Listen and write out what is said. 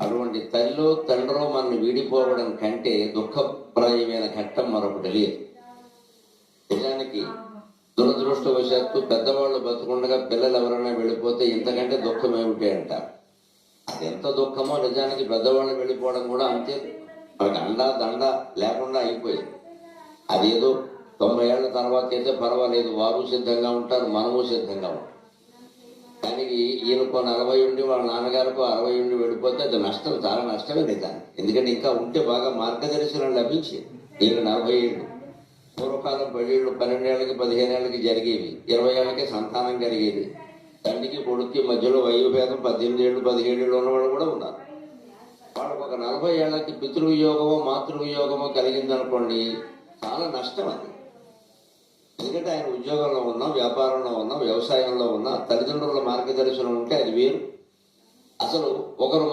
అటువంటి తల్లిలో తండ్రో మనల్ని వీడిపోవడం కంటే దుఃఖప్రాయమైన ఘట్టం మరొకటి లేదు. నిజానికి దురదృష్టవశాత్తు పెద్దవాళ్ళు బతుకుండగా పిల్లలు ఎవరైనా వెళ్ళిపోతే ఇంతకంటే దుఃఖం ఏమిటి అంటారు. అది ఎంత దుఃఖమో నిజానికి పెద్దవాళ్ళు వెళ్ళిపోవడం కూడా అంతే. మనకి అండా దండ లేకుండా అయిపోయింది. అదేదో 90 ఏళ్ల తర్వాత అయితే పర్వాలేదు, వారు సిద్ధంగా ఉంటారు, మనము సిద్ధంగా ఉంటాం. కానీ ఈయనకో 40 ఉండి వాళ్ళ నాన్నగారికో 60 ఉండి వెళ్ళిపోతే అది నష్టం, చాలా నష్టమే నిజానికి. ఎందుకంటే ఇంకా ఉంటే బాగా మార్గదర్శనం లభించేది. ఈయన 40 ఏళ్ళు. పూర్వకాలం పెళ్ళిళ్ళు 12 ఏళ్ళకి 15 ఏళ్ళకి జరిగేవి, 20 ఏళ్ళకే సంతానం కలిగేది. తండ్రికి కొడుక్కి మధ్యలో వయోభేదం 18 ఏళ్ళు 17 ఏళ్ళు ఉన్నవాళ్ళు కూడా ఉన్నారు. వాళ్ళకు ఒక 40 ఏళ్ళకి పితృవియోగమో మాతృవియోగమో కలిగిందనుకోండి, చాలా నష్టం అది. ఎందుకంటే ఆయన ఉద్యోగంలో ఉన్నా, వ్యాపారంలో ఉన్నా, వ్యవసాయంలో ఉన్నా, తల్లిదండ్రుల మార్గదర్శనం ఉంటే అది వేరు. అసలు ఒకరు